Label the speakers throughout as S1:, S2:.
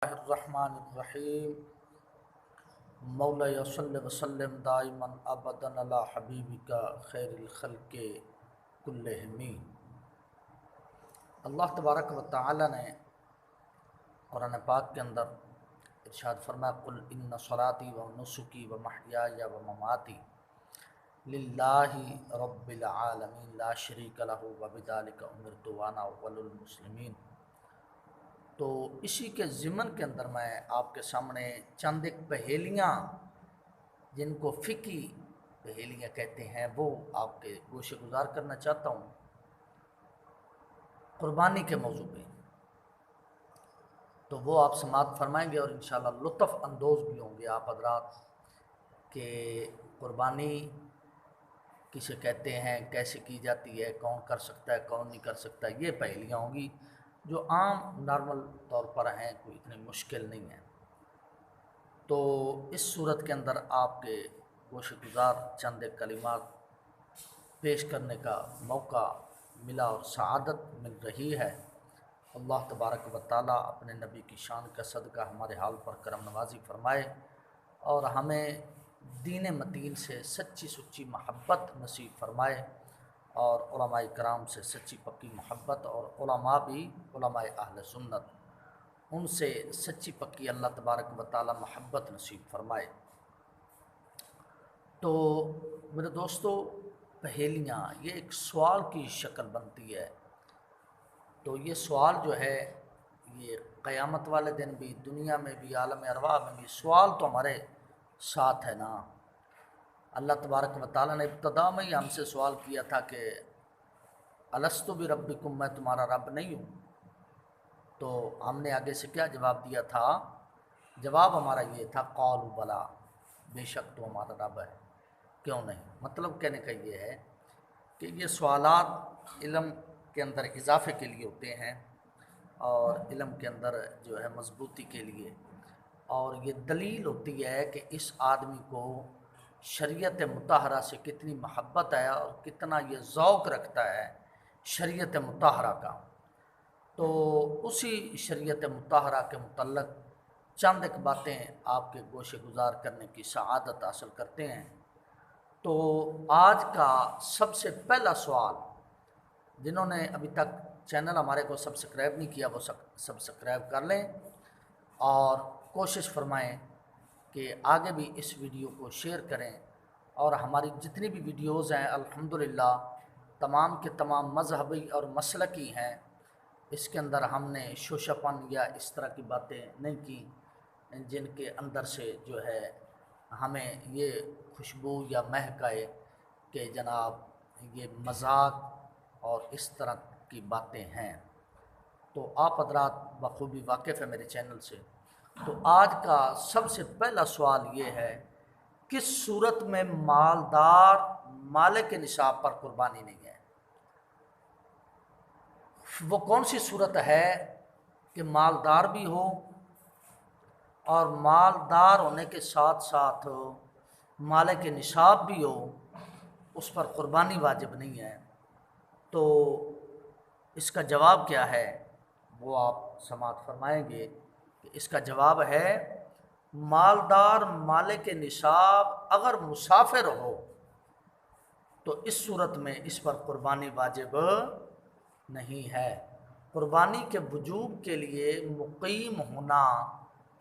S1: الرحمن الرحیم مولا صلی وسلم دائما ابدا علی حبیبک خیر الخلق کلہم۔ اللہ تبارک و تعالی نے قرآن پاک کے اندر ارشاد فرمایا قل ان صلاتی و نسکی و محیای و مماتی للہ رب العالمین لا شریک لہ و بذالک امرت وانا اول المسلمین۔ تو اسی کے ضمن کے اندر میں آپ کے سامنے چند ایک پہیلیاں جن کو فقہی پہیلیاں کہتے ہیں وہ آپ کے گوش گزار کرنا چاہتا ہوں قربانی کے موضوع پہ، تو وہ آپ سماعت فرمائیں گے اور انشاءاللہ لطف اندوز بھی ہوں گے آپ حضرات کہ قربانی کسے کہتے ہیں، کیسے کی جاتی ہے، کون کر سکتا ہے، کون نہیں کر سکتا۔ یہ پہیلیاں ہوں گی جو عام نارمل طور پر ہیں، کوئی اتنی مشکل نہیں ہے۔ تو اس صورت کے اندر آپ کے گوش گزار چند ایک کلمات پیش کرنے کا موقع ملا اور سعادت مل رہی ہے۔ اللہ تبارک و تعالیٰ اپنے نبی کی شان کا صدقہ ہمارے حال پر کرم نوازی فرمائے اور ہمیں دین متین سے سچی سچی محبت نصیب فرمائے اور علماء کرام سے سچی پکی محبت، اور علماء بھی علماء اہل سنت ان سے سچی پکی اللہ تبارک و تعالی محبت نصیب فرمائے۔ تو میرے دوستو، پہیلیاں یہ ایک سوال کی شکل بنتی ہے، تو یہ سوال جو ہے یہ قیامت والے دن بھی، دنیا میں بھی، عالم ارواح میں بھی سوال تو ہمارے ساتھ ہے نا۔ اللہ تبارک و تعالیٰ نے ابتدا میں ہی ہم سے سوال کیا تھا کہ الست بربکم، میں تمہارا رب نہیں ہوں؟ تو ہم نے آگے سے کیا جواب دیا تھا؟ جواب ہمارا یہ تھا قالوا بلا، بے شک تو ہمارا رب ہے، کیوں نہیں۔ مطلب کہنے کا یہ ہے کہ یہ سوالات علم کے اندر اضافے کے لیے ہوتے ہیں اور علم کے اندر جو ہے مضبوطی کے لیے، اور یہ دلیل ہوتی ہے کہ اس آدمی کو شریعت مطہرہ سے کتنی محبت ہے اور کتنا یہ ذوق رکھتا ہے شریعت مطہرہ کا۔ تو اسی شریعت مطہرہ کے متعلق چند ایک باتیں آپ کے گوشے گزار کرنے کی سعادت حاصل کرتے ہیں۔ تو آج کا سب سے پہلا سوال، جنہوں نے ابھی تک چینل ہمارے کو سبسکرائب نہیں کیا وہ سبسکرائب کر لیں اور کوشش فرمائیں کہ آگے بھی اس ویڈیو کو شیئر کریں، اور ہماری جتنی بھی ویڈیوز ہیں الحمدللہ تمام کے تمام مذہبی اور مسلکی ہیں۔ اس کے اندر ہم نے شوشپن یا اس طرح کی باتیں نہیں کی جن کے اندر سے جو ہے ہمیں یہ خوشبو یا مہک آئے کہ جناب یہ مذاق اور اس طرح کی باتیں ہیں۔ تو آپ حضرات بخوبی واقف ہے میرے چینل سے۔ تو آج کا سب سے پہلا سوال یہ ہے، کس صورت میں مالدار مالک نصاب پر قربانی نہیں ہے؟ وہ کون سی صورت ہے کہ مالدار بھی ہو اور مالدار ہونے کے ساتھ ساتھ مالک نصاب بھی ہو، اس پر قربانی واجب نہیں ہے؟ تو اس کا جواب کیا ہے وہ آپ سماعت فرمائیں گے کہ اس کا جواب ہے مالدار مالک نصاب اگر مسافر ہو تو اس صورت میں اس پر قربانی واجب نہیں ہے۔ قربانی کے وجوب کے لیے مقیم ہونا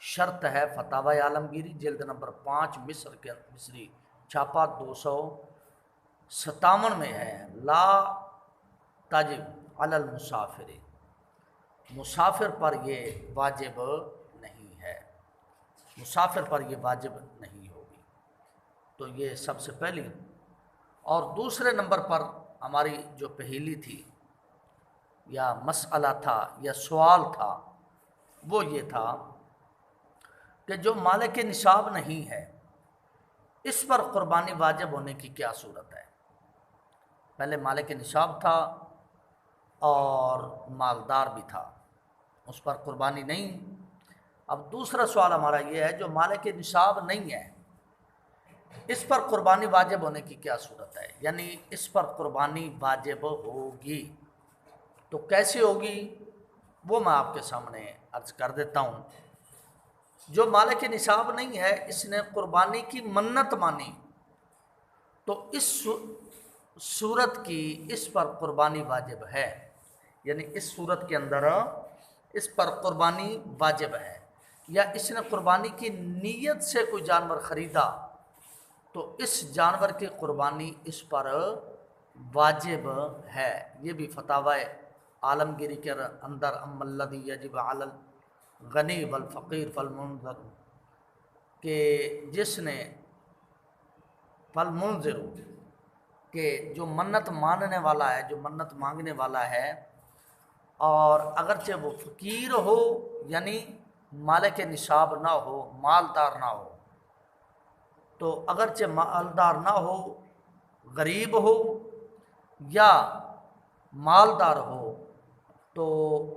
S1: شرط ہے۔ فتاوی عالمگیری جلد نمبر 5 مصری چھاپا 257 میں ہے، لا تجب علی المسافر، مسافر پر یہ واجب نہیں ہے، مسافر پر یہ واجب نہیں ہوگی۔ تو یہ سب سے پہلی۔ اور دوسرے نمبر پر ہماری جو پہیلی تھی یا مسئلہ تھا یا سوال تھا وہ یہ تھا کہ جو مالک نصاب نہیں ہے اس پر قربانی واجب ہونے کی کیا صورت ہے؟ پہلے مالک نصاب تھا اور مالدار بھی تھا، اس پر قربانی نہیں۔ اب دوسرا سوال ہمارا یہ ہے جو مالک نصاب نہیں ہے اس پر قربانی واجب ہونے کی کیا صورت ہے؟ یعنی اس پر قربانی واجب ہوگی تو کیسے ہوگی وہ میں آپ کے سامنے عرض کر دیتا ہوں۔ جو مالک نصاب نہیں ہے اس نے قربانی کی منت مانی تو اس صورت کی اس پر قربانی واجب ہے، یعنی اس صورت کے اندر اس پر قربانی واجب ہے۔ یا اس نے قربانی کی نیت سے کوئی جانور خریدا تو اس جانور کی قربانی اس پر واجب ہے۔ یہ بھی فتاوی عالمگیری کے اندر ام الذی یجب علی الغنی والفقیر فالمنظر کہ جس نے فالمنظر کہ جو منت ماننے والا ہے، جو منت مانگنے والا ہے، اور اگرچہ وہ فقیر ہو یعنی مالک نصاب نہ ہو، مالدار نہ ہو، تو اگرچہ مالدار نہ ہو، غریب ہو یا مالدار ہو، تو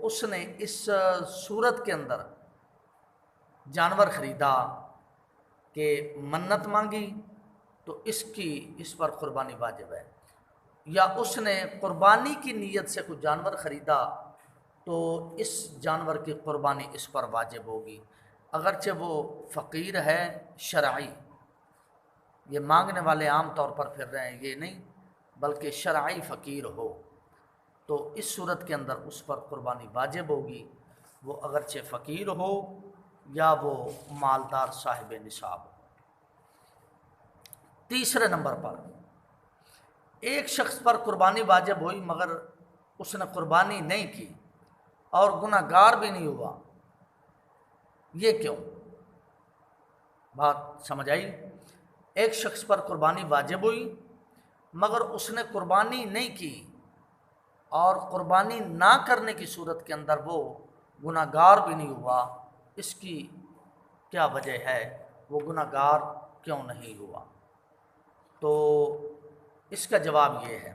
S1: اس نے اس صورت کے اندر جانور خریدا کہ منت مانگی تو اس پر قربانی واجب ہے۔ یا اس نے قربانی کی نیت سے کوئی جانور خریدا تو اس جانور کی قربانی اس پر واجب ہوگی، اگرچہ وہ فقیر ہے شرعی۔ یہ مانگنے والے عام طور پر پھر رہے ہیں، یہ نہیں، بلکہ شرعی فقیر ہو تو اس صورت کے اندر اس پر قربانی واجب ہوگی، وہ اگرچہ فقیر ہو یا وہ مالدار صاحب نصاب ہو۔ تیسرے نمبر پر ایک شخص پر قربانی واجب ہوئی مگر اس نے قربانی نہیں کی اور گناہ گار بھی نہیں ہوا، یہ کیوں؟ بات سمجھ آئی؟ ایک شخص پر قربانی واجب ہوئی مگر اس نے قربانی نہیں کی اور قربانی نہ کرنے کی صورت کے اندر وہ گناہ گار بھی نہیں ہوا، اس کی کیا وجہ ہے؟ وہ گناہ گار کیوں نہیں ہوا؟ تو اس کا جواب یہ ہے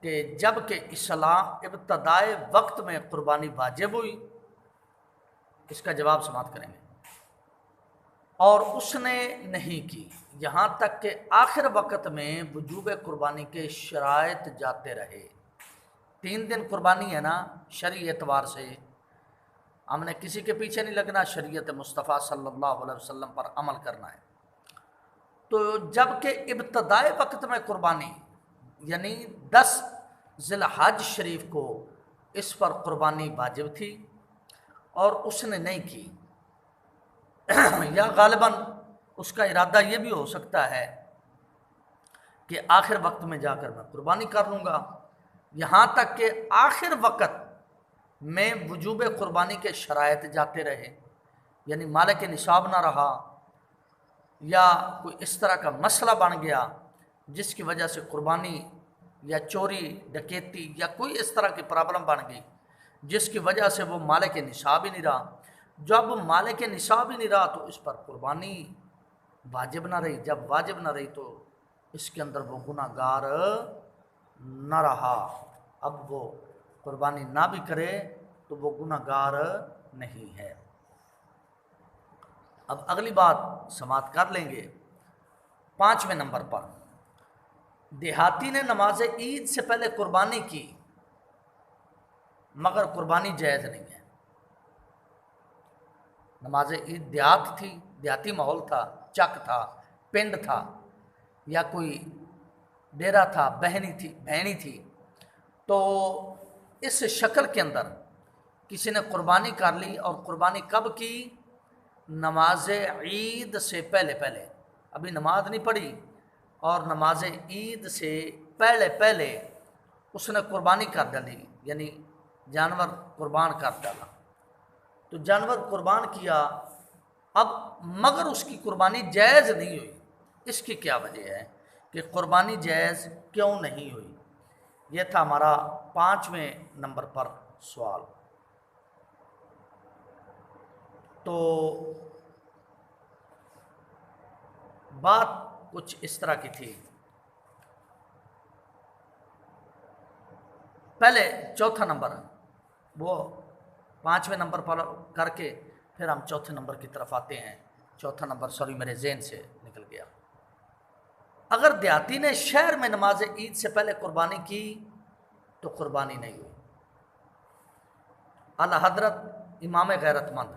S1: کہ جب کہ اسلام ابتدائے وقت میں قربانی واجب ہوئی، اس کا جواب سماعت کریں گے، اور اس نے نہیں کی، یہاں تک کہ آخر وقت میں وجوب قربانی کے شرائط جاتے رہے۔ 3 دن قربانی ہے نا، شرعی اعتبار سے ہم نے کسی کے پیچھے نہیں لگنا، شریعت مصطفیٰ صلی اللہ علیہ وسلم پر عمل کرنا ہے۔ تو جب کہ ابتدائے وقت میں قربانی یعنی 10 ذی الحج شریف کو اس پر قربانی واجب تھی اور اس نے نہیں کی، یا غالباً اس کا ارادہ یہ بھی ہو سکتا ہے کہ آخر وقت میں جا کر میں قربانی کر لوں گا، یہاں تک کہ آخر وقت میں وجوب قربانی کے شرائط جاتے رہے، یعنی مالک نصاب نہ رہا یا کوئی اس طرح کا مسئلہ بن گیا جس کی وجہ سے قربانی یا چوری ڈکیتی یا کوئی اس طرح کی پرابلم بن گئی جس کی وجہ سے وہ مالک نصاب ہی نہیں رہا۔ جب مالک نصاب ہی نہیں رہا تو اس پر قربانی واجب نہ رہی، جب واجب نہ رہی تو اس کے اندر وہ گناہ گار نہ رہا، اب وہ قربانی نہ بھی کرے تو وہ گناہ گار نہیں ہے۔ اب اگلی بات سماعت کر لیں گے 5ویں نمبر پر، دیہاتی نے نماز عید سے پہلے قربانی کی مگر قربانی جائز نہیں ہے۔ نماز عید دیہات تھی، دیہاتی ماحول تھا، چک تھا، پنڈ تھا، یا کوئی ڈیرا تھا، بہنی تھی، تو اس شکل کے اندر کسی نے قربانی کر لی، اور قربانی کب کی؟ نماز عید سے پہلے، ابھی نماز نہیں پڑھی اور نماز عید سے پہلے اس نے قربانی کر ڈالی، یعنی جانور قربان کر ڈالا، تو جانور قربان کیا، اب مگر اس کی قربانی جائز نہیں ہوئی۔ اس کی کیا وجہ ہے کہ قربانی جائز کیوں نہیں ہوئی؟ یہ تھا ہمارا 5ویں نمبر پر سوال۔ تو بات کچھ اس طرح کی تھی، پہلے چوتھا نمبر وہ 5ویں نمبر پر کر کے پھر ہم چوتھے نمبر کی طرف آتے ہیں۔ چوتھا نمبر میرے ذہن سے نکل گیا۔ اگر دیہاتی نے شہر میں نماز عید سے پہلے قربانی کی تو قربانی نہیں ہوئی۔ اعلیٰ حضرت امام غیرت مند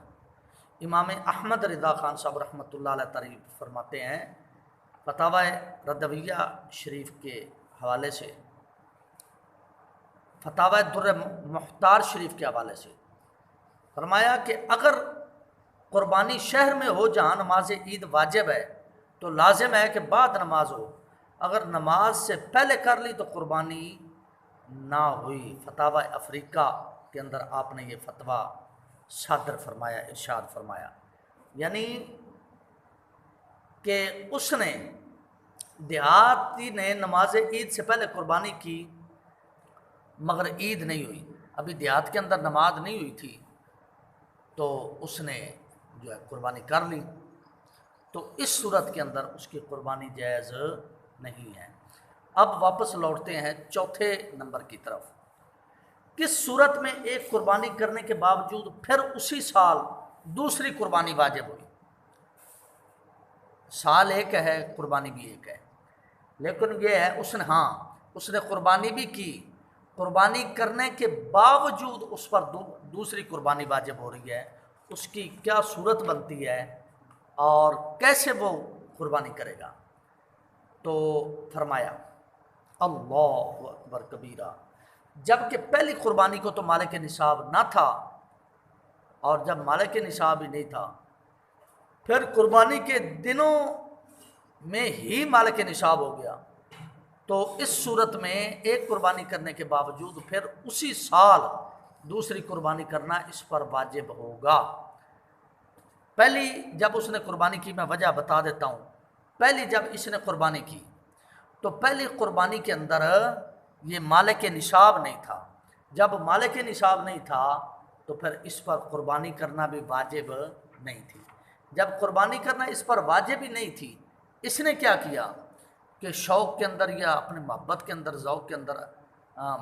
S1: امام احمد رضا خان صاحب رحمۃ اللہ علیہ تعریف فرماتے ہیں فتاوی ردویہ شریف کے حوالے سے، فتاوی در محتار شریف کے حوالے سے فرمایا کہ اگر قربانی شہر میں ہو جہاں نماز عید واجب ہے تو لازم ہے کہ بعد نماز ہو، اگر نماز سے پہلے کر لی تو قربانی نہ ہوئی۔ فتاوی افریقہ کے اندر آپ نے یہ فتویٰ صادر فرمایا، ارشاد فرمایا، یعنی کہ اس نے دیہاتی نے نماز عید سے پہلے قربانی کی مگر عید نہیں ہوئی، ابھی دیہات کے اندر نماز نہیں ہوئی تھی تو اس نے جو ہے قربانی کر لی، تو اس صورت کے اندر اس کی قربانی جائز نہیں ہے۔ اب واپس لوٹتے ہیں چوتھے نمبر کی طرف، کس صورت میں ایک قربانی کرنے کے باوجود پھر اسی سال دوسری قربانی واجب ہوئی؟ سال ایک ہے، قربانی بھی ایک ہے، لیکن یہ ہے اس نے قربانی بھی کی، قربانی کرنے کے باوجود اس پر دوسری قربانی واجب ہو رہی ہے، اس کی کیا صورت بنتی ہے اور کیسے وہ قربانی کرے گا؟ تو فرمایا اللہ اکبر کبیرہ، جب کہ پہلی قربانی کو تو مالک نصاب نہ تھا، اور جب مالک نصاب ہی نہیں تھا پھر قربانی کے دنوں میں ہی مالک نصاب ہو گیا، تو اس صورت میں ایک قربانی کرنے کے باوجود پھر اسی سال دوسری قربانی کرنا اس پر واجب ہوگا۔ پہلی جب اس نے قربانی کی، میں وجہ بتا دیتا ہوں، پہلی جب اس نے قربانی کی تو پہلی قربانی کے اندر یہ مالک نصاب نہیں تھا، جب مالک نصاب نہیں تھا تو پھر اس پر قربانی کرنا بھی واجب نہیں تھی، جب قربانی کرنا اس پر واجب ہی نہیں تھی، اس نے کیا کیا کہ شوق کے اندر یا اپنے محبت کے اندر، ذوق کے اندر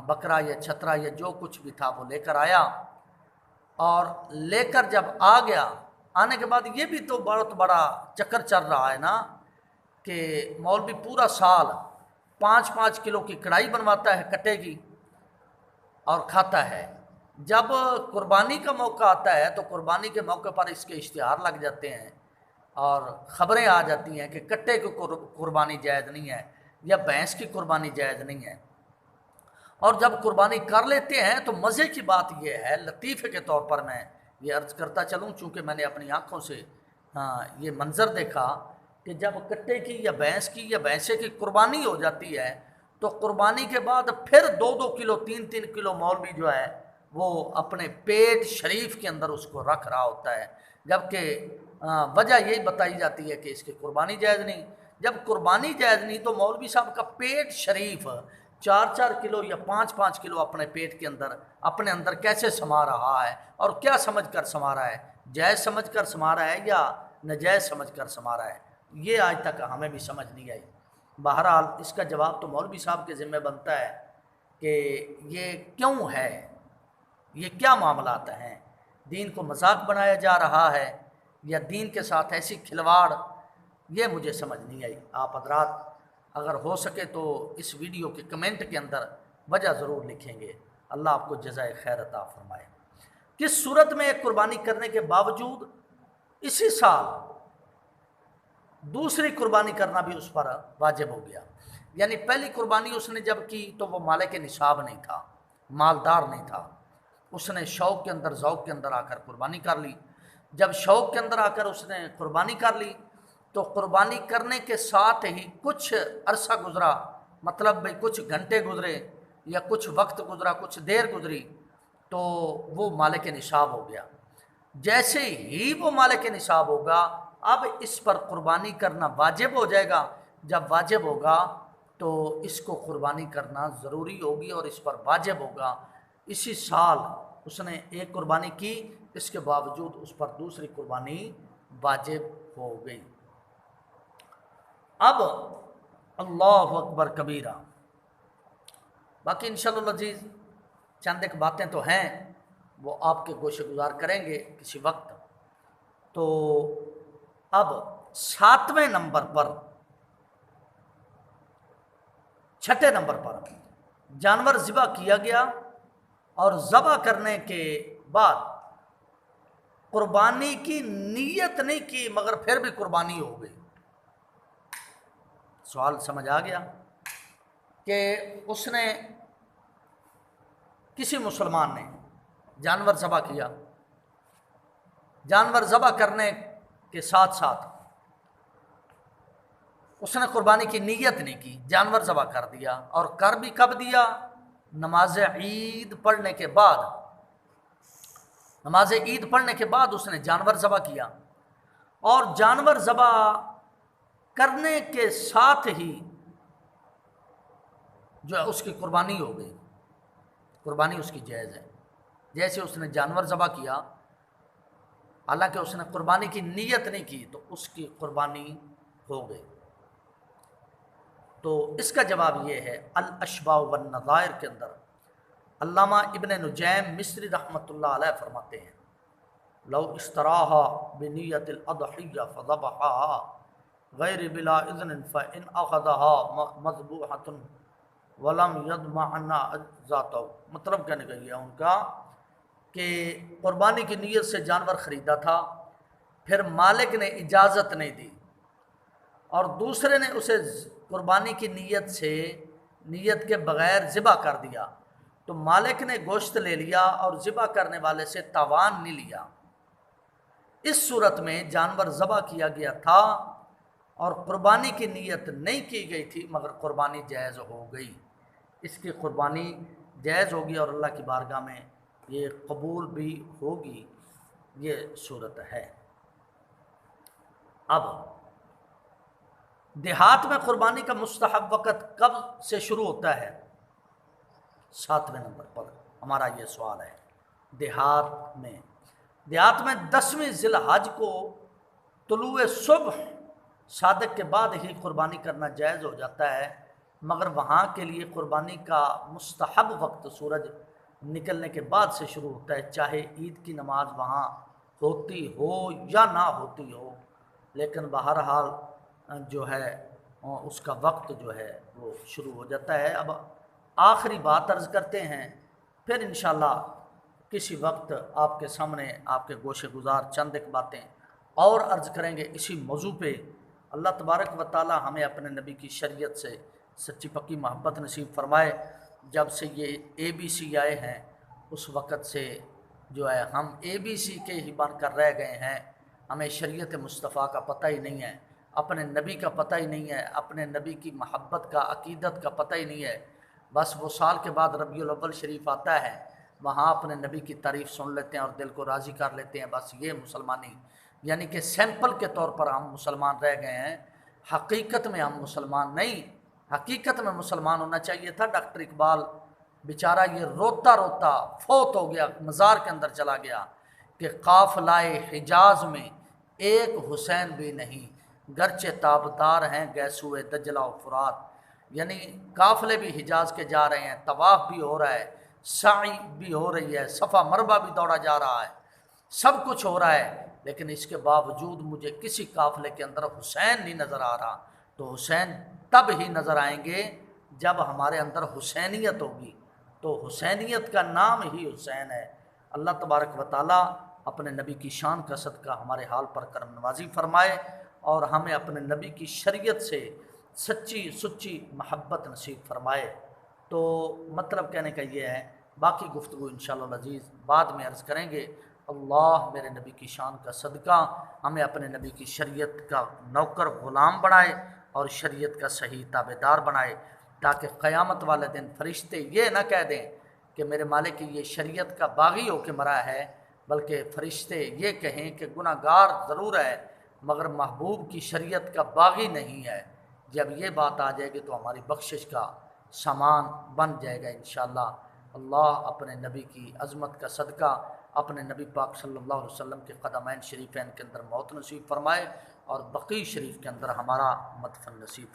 S1: بکرا یا چھترا یا جو کچھ بھی تھا وہ لے کر آیا، اور لے کر جب آ گیا، آنے کے بعد یہ بھی تو بہت بڑا چکر چل رہا ہے نا کہ مولوی پورا سال 5-5 کلو کی کڑھائی بنواتا ہے کٹے کی اور کھاتا ہے، جب قربانی کا موقع آتا ہے تو قربانی کے موقع پر اس کے اشتہار لگ جاتے ہیں اور خبریں آ جاتی ہیں کہ کٹے کی قربانی جائز نہیں ہے یا بھینس کی قربانی جائز نہیں ہے، اور جب قربانی کر لیتے ہیں تو مزے کی بات یہ ہے، لطیفے کے طور پر میں یہ عرض کرتا چلوں چونکہ میں نے اپنی آنکھوں سے یہ منظر دیکھا کہ جب کٹے کی یا بھینس کی یا بھینسے کی قربانی ہو جاتی ہے تو قربانی کے بعد پھر 2-2 کلو 3-3 کلو مولوی جو ہے وہ اپنے پیٹ شریف کے اندر اس کو رکھ رہا ہوتا ہے، جبکہ وجہ یہی بتائی جاتی ہے کہ اس کی قربانی جائز نہیں۔ جب قربانی جائز نہیں تو مولوی صاحب کا پیٹ شریف 4-4 کلو یا 5-5 کلو اپنے پیٹ کے اندر اپنے اندر کیسے سما رہا ہے اور کیا سمجھ کر سما رہا ہے؟ جائز سمجھ کر سما رہا ہے یا ناجائز سمجھ کر سما رہا ہے؟ یہ آج تک ہمیں بھی سمجھ نہیں آئی۔ بہرحال اس کا جواب تو مولوی صاحب کے ذمہ بنتا ہے کہ یہ کیوں ہے، یہ کیا معاملات ہیں، دین کو مذاق بنایا جا رہا ہے یا دین کے ساتھ ایسی کھلواڑ، یہ مجھے سمجھ نہیں آئی۔ آپ حضرات اگر ہو سکے تو اس ویڈیو کے کمنٹ کے اندر وجہ ضرور لکھیں گے، اللہ آپ کو جزائے خیر عطا فرمائے۔ کس صورت میں ایک قربانی کرنے کے باوجود اسی سال دوسری قربانی کرنا بھی اس پر واجب ہو گیا؟ یعنی پہلی قربانی اس نے جب کی تو وہ مالک نصاب نہیں تھا، مالدار نہیں تھا، اس نے شوق کے اندر ذوق کے اندر آ کر قربانی کر لی، جب شوق کے اندر آ کر اس نے قربانی کر لی تو قربانی کرنے کے ساتھ ہی کچھ عرصہ گزرا، مطلب بھئی کچھ گھنٹے گزرے یا کچھ وقت گزرا، کچھ دیر گزری تو وہ مالک نصاب ہو گیا۔ جیسے ہی وہ مالک نصاب ہوگا اب اس پر قربانی کرنا واجب ہو جائے گا، جب واجب ہوگا تو اس کو قربانی کرنا ضروری ہوگی اور اس پر واجب ہوگا۔ اسی سال اس نے ایک قربانی کی، اس کے باوجود اس پر دوسری قربانی واجب ہو گئی۔ اب اللہ اکبر کبیرہ، باقی انشاءاللہ العزیز چند ایک باتیں تو ہیں وہ آپ کے گوشے گزار کریں گے کسی وقت۔ تو اب 7ویں نمبر پر، 6 نمبر پر جانور ذبح کیا گیا اور ذبح کرنے کے بعد قربانی کی نیت نہیں کی مگر پھر بھی قربانی ہو گئی۔ سوال سمجھ آ گیا کہ اس نے کسی مسلمان نے جانور ذبح کیا، جانور ذبح کرنے کے ساتھ ساتھ اس نے قربانی کی نیت نہیں کی، جانور ذبح کر دیا، اور کر بھی کب دیا؟ نماز عید پڑھنے کے بعد۔ نماز عید پڑھنے کے بعد اس نے جانور ذبح کیا، اور جانور ذبح کرنے کے ساتھ ہی جو ہے اس کی قربانی ہو گئی، قربانی اس کی جائز ہے۔ جیسے اس نے جانور ذبح کیا، حالانکہ اس نے قربانی کی نیت نہیں کی، تو اس کی قربانی ہو گئی۔ تو اس کا جواب یہ ہے، الاشباء والنظائر کے اندر علامہ ابن نجیم مصری رحمۃ اللہ علیہ فرماتے ہیں، لو اشتراہا بنیت الاضحیہ فذبحہا غیر بلا اذن فان اخذها مذبوحۃ ولم یضمعن ذاتہ۔ مطلب کہنے کا یہ ہے ان کا کہ قربانی کی نیت سے جانور خریدا تھا، پھر مالک نے اجازت نہیں دی، اور دوسرے نے اسے قربانی کی نیت سے نیت کے بغیر ذبح کر دیا، تو مالک نے گوشت لے لیا اور ذبح کرنے والے سے تاوان نہیں لیا۔ اس صورت میں جانور ذبح کیا گیا تھا اور قربانی کی نیت نہیں کی گئی تھی، مگر قربانی جائز ہو گئی، اس کی قربانی جائز ہوگی اور اللہ کی بارگاہ میں یہ قبول بھی ہوگی، یہ صورت ہے۔ اب دیہات میں قربانی کا مستحب وقت کب سے شروع ہوتا ہے؟ 7ویں نمبر پر ہمارا یہ سوال ہے۔ دیہات میں 10ویں ذی الحج کو طلوع صبح صادق کے بعد ہی قربانی کرنا جائز ہو جاتا ہے، مگر وہاں کے لیے قربانی کا مستحب وقت سورج نکلنے کے بعد سے شروع ہوتا ہے، چاہے عید کی نماز وہاں ہوتی ہو یا نہ ہوتی ہو، لیکن بہرحال جو ہے اس کا وقت جو ہے وہ شروع ہو جاتا ہے۔ اب آخری بات عرض کرتے ہیں، پھر انشاءاللہ کسی وقت آپ کے سامنے آپ کے گوشے گزار چند ایک باتیں اور عرض کریں گے اسی موضوع پہ۔ اللہ تبارک و تعالی ہمیں اپنے نبی کی شریعت سے سچی پکی محبت نصیب فرمائے۔ جب سے یہ ABC آئے ہیں اس وقت سے جو ہے ہم ABC کے ہی بن کر رہ گئے ہیں، ہمیں شریعت مصطفیٰ کا پتہ ہی نہیں ہے، اپنے نبی کا پتہ ہی نہیں ہے، اپنے نبی کی محبت کا عقیدت کا پتہ ہی نہیں ہے۔ بس وہ سال کے بعد ربیع الاول شریف آتا ہے، وہاں اپنے نبی کی تعریف سن لیتے ہیں اور دل کو راضی کر لیتے ہیں، بس یہ مسلمانی، یعنی کہ سیمپل کے طور پر ہم مسلمان رہ گئے ہیں، حقیقت میں ہم مسلمان نہیں۔ حقیقت میں مسلمان ہونا چاہیے تھا۔ ڈاکٹر اقبال بیچارہ یہ روتا روتا فوت ہو گیا، مزار کے اندر چلا گیا کہ قافلہ حجاز میں ایک حسین بھی نہیں، گرچہ تابدار ہیں گیسوئے دجلہ و فرات۔ یعنی قافلے بھی حجاز کے جا رہے ہیں، طواف بھی ہو رہا ہے، سعی بھی ہو رہی ہے، صفا مربع بھی دوڑا جا رہا ہے، سب کچھ ہو رہا ہے، لیکن اس کے باوجود مجھے کسی قافلے کے اندر حسین نہیں نظر آ رہا۔ تو حسین تب ہی نظر آئیں گے جب ہمارے اندر حسینیت ہوگی، تو حسینیت کا نام ہی حسین ہے۔ اللہ تبارک و تعالی اپنے نبی کی شان کا صدقہ ہمارے حال پر کرم نوازی فرمائے اور ہمیں اپنے نبی کی شریعت سے سچی محبت نصیب فرمائے۔ تو مطلب کہنے کا یہ ہے، باقی گفتگو انشاءاللہ العزیز بعد میں عرض کریں گے۔ اللہ میرے نبی کی شان کا صدقہ ہمیں اپنے نبی کی شریعت کا نوکر غلام بنائے اور شریعت کا صحیح تابعدار بنائے، تاکہ قیامت والے دن فرشتے یہ نہ کہہ دیں کہ میرے مالک کی یہ شریعت کا باغی ہو کے مرا ہے، بلکہ فرشتے یہ کہیں کہ گناہ گار ضرور ہے مگر محبوب کی شریعت کا باغی نہیں ہے۔ جب یہ بات آ جائے گی تو ہماری بخشش کا سامان بن جائے گا انشاءاللہ۔ اللہ اپنے نبی کی عظمت کا صدقہ اپنے نبی پاک صلی اللہ علیہ وسلم کے قدمین شریفین کے اندر موت نصیب فرمائے اور بقیع شریف کے اندر ہمارا مدفن نصیب